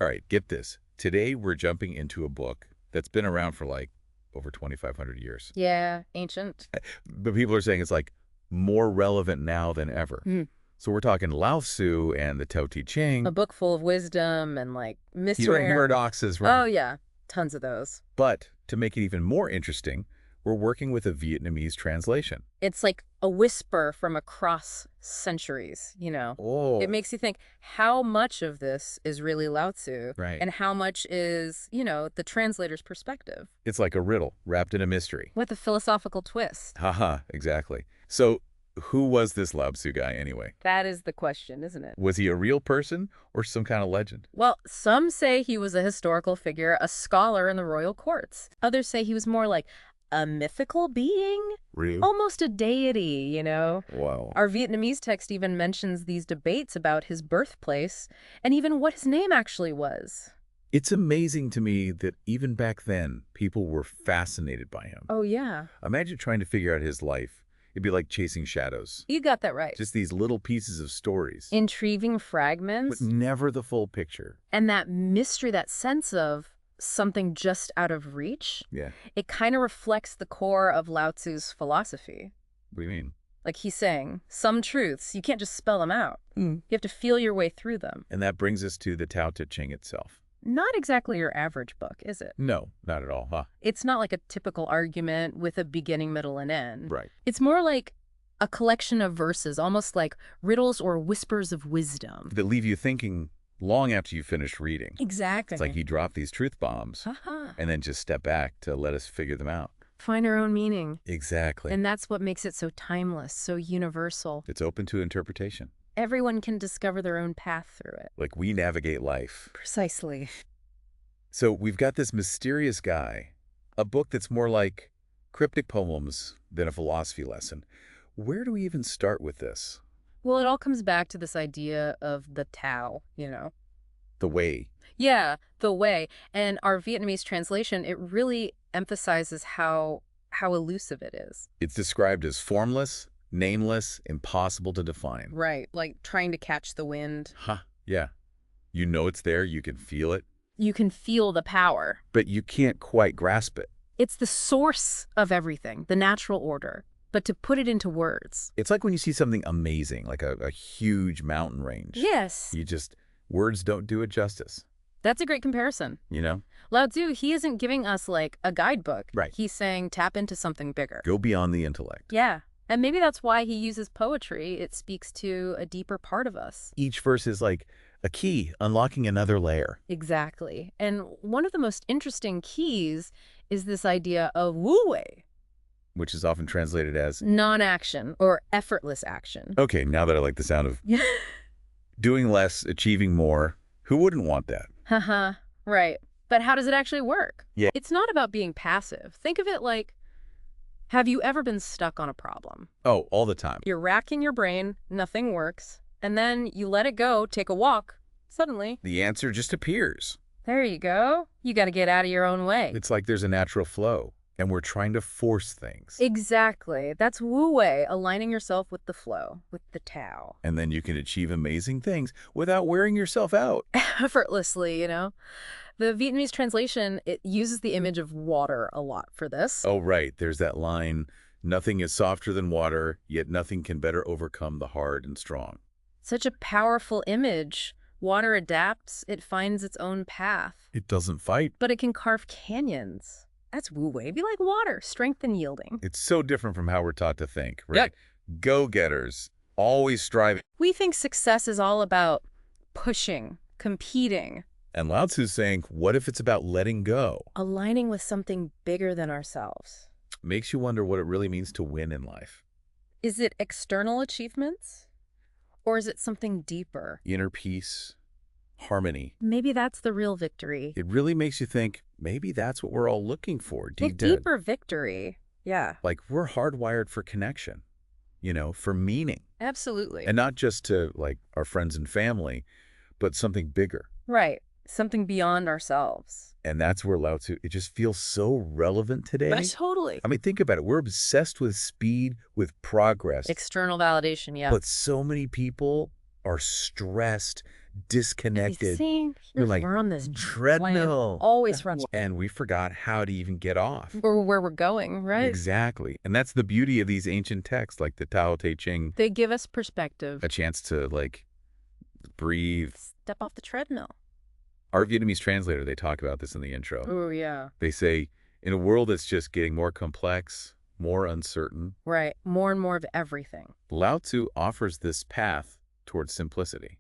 All right, get this. Today we're jumping into a book that's been around for like over 2,500 years. Yeah, ancient. But people are saying it's like more relevant now than ever. Mm. So we're talking Lao Tzu and the Tao Te A Ching. book full of wisdom and like mystery. Paradoxes, Oh, right? yeah. Tons of those. But to make it even more interesting, we're working with a Vietnamese translation. It's like a whisper from across centuries, you know. Oh, It makes you think how much of this is really Lao Tzu right. and how much is, you know, the translator's perspective It's like a riddle wrapped in a mystery. with a philosophical twist. Haha, exactly. So who was this Lao Tzu guy anyway? That is the question, isn't it? Was he a real person or some kind of legend? Well, some say he was a historical figure, a scholar in the royal courts. Others say he was more like a mythical being, Really? almost a deity, you know? Wow. Our Vietnamese text even mentions these debates about his birthplace and even what his name actually was. It's amazing to me that even back then, people were fascinated by him. Oh, yeah. Imagine trying to figure out his life. It'd be like chasing shadows. You got that right. Just these little pieces of stories, Intriguing but fragments. never the full picture. And that mystery, that sense of something just out of reach, Yeah. it kind of reflects the core of Lao Tzu's philosophy. What do you mean? Like he's saying, some truths, you can't just spell them out. You have to feel your way through them. And that brings us to the Tao Te Ching itself. Not exactly your average book, is it? No, not at all, huh? It's not like a typical argument with a beginning, middle, and end. Right. It's more like a collection of verses, almost like riddles or whispers of wisdom. That leave you thinking long after you finished reading. Exactly. It's like he dropped these truth bombs Haha. and then just step back to let us figure them out. Find our own meaning. Exactly. And that's what makes it so timeless, so universal. It's open to interpretation. Everyone can discover their own path through it. Like we navigate life. Precisely. So we've got this mysterious guy, a book that's more like cryptic poems than a philosophy lesson. Where do we even start with this? Well, it all comes back to this idea of the Tao, you know? The way. Yeah, the way. And our Vietnamese translation, it really emphasizes how elusive it is. It's described as formless, nameless, impossible to define. Right, like trying to catch the wind. Huh, yeah. You know it's there, you can feel it, You can feel the power. but you can't quite grasp it. It's the source of everything, the natural order. But to put it into words. It's like when you see something amazing, like a huge mountain range. Yes, Words don't do it justice, that's a great comparison. you know? Lao Tzu, he isn't giving us like a guidebook. Right. He's saying tap into something bigger. Go beyond the intellect. Yeah. And maybe that's why he uses poetry. It speaks to a deeper part of us. Each verse is like a key, unlocking another layer. Exactly. And one of the most interesting keys is this idea of wu wei, Which is often translated as, non-action or effortless action. okay, now that I like the sound of doing less, achieving more, who wouldn't want that? Haha, right. But how does it actually work? Yeah. It's not about being passive. Think of it like, have you ever been stuck on a problem? Oh, all the time. You're racking your brain, nothing works, and then you let it go, take a walk. Suddenly, The answer just appears. there you go. You got to get out of your own way. It's like there's a natural flow, and we're trying to force things. Exactly. That's wu wei, aligning yourself with the flow, with the Tao. And then you can achieve amazing things without wearing yourself out. Effortlessly, you know? The Vietnamese translation, it uses the image of water a lot for this. Oh, right. There's that line, nothing is softer than water, yet nothing can better overcome the hard and strong. Such a powerful image. Water adapts, it finds its own path, It doesn't fight. but it can carve canyons. That's wu wei. Be like water, strength and yielding. It's so different from how we're taught to think, right? Go-getters, always striving. We think success is all about pushing, competing, And Lao Tzu's saying, what if it's about letting go? aligning with something bigger than ourselves. Makes you wonder what it really means to win in life. Is it external achievements? Or is it something deeper? Inner peace, harmony. Maybe that's the real victory. It really makes you think, maybe that's what we're all looking for A deep down. deeper victory. Yeah, Like we're hardwired for connection, for meaning. absolutely. And not just to like our friends and family, but something bigger. Right. Something beyond ourselves. And that's where Lao Tzu, it just feels so relevant today. Totally. I mean, think about it. We're obsessed with speed, with progress. External validation, yeah. But so many people are stressed, disconnected. See, You're like, we're on this treadmill. always run And we forgot how to even get off. or where we're going, right? Exactly. And that's the beauty of these ancient texts like the Tao Te Ching. They give us perspective. A chance to, like, breathe. Step off the treadmill. Our Vietnamese translator, they talk about this in the intro. Oh, yeah. They say, in a world that's just getting more complex, more uncertain, Right. More and more of everything. Lao Tzu offers this path towards simplicity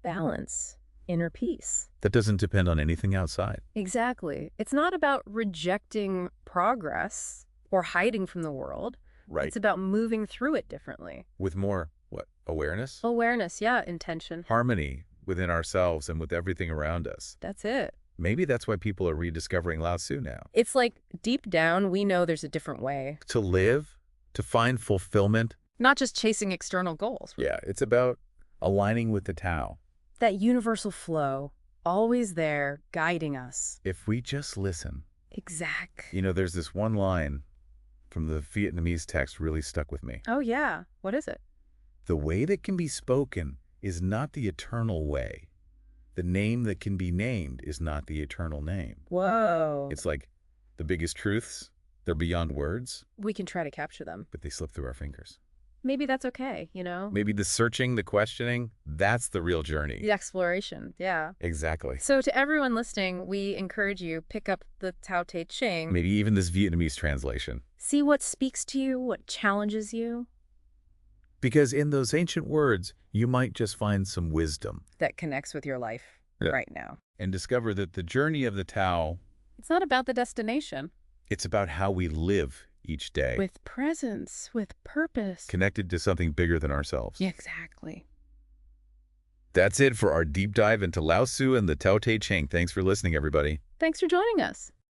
Balance. Inner peace. that doesn't depend on anything outside. Exactly. It's not about rejecting progress or hiding from the world. Right. It's about moving through it differently. With more, what, awareness? Awareness, yeah, intention. Harmony within ourselves and with everything around us. That's it. Maybe that's why people are rediscovering Lao Tzu now. It's like deep down, we know there's a different way. To live, to find fulfillment. Not just chasing external goals. Yeah, it's about aligning with the Tao. That universal flow, always there, guiding us. If we just listen. Exact. You know, there's this one line from the Vietnamese text really stuck with me. Oh, yeah. What is it? The way that can be spoken is not the eternal way. The name that can be named is not the eternal name. Whoa. It's like the biggest truths, they're beyond words, We can try to capture them. but they slip through our fingers. Maybe that's okay, you know? Maybe the searching, the questioning, that's the real journey. The exploration, yeah. Exactly. So to everyone listening, we encourage you, pick up the Tao Te Ching. Maybe even this Vietnamese translation. See what speaks to you, what challenges you. Because in those ancient words, you might just find some wisdom. That connects with your life right now. And discover that the journey of the Tao, It's not about the destination. it's about how we live each day. With presence, with purpose. Connected to something bigger than ourselves. Yeah, exactly. That's it for our deep dive into Lao Tzu and the Tao Te Ching. Thanks for listening, everybody. Thanks for joining us.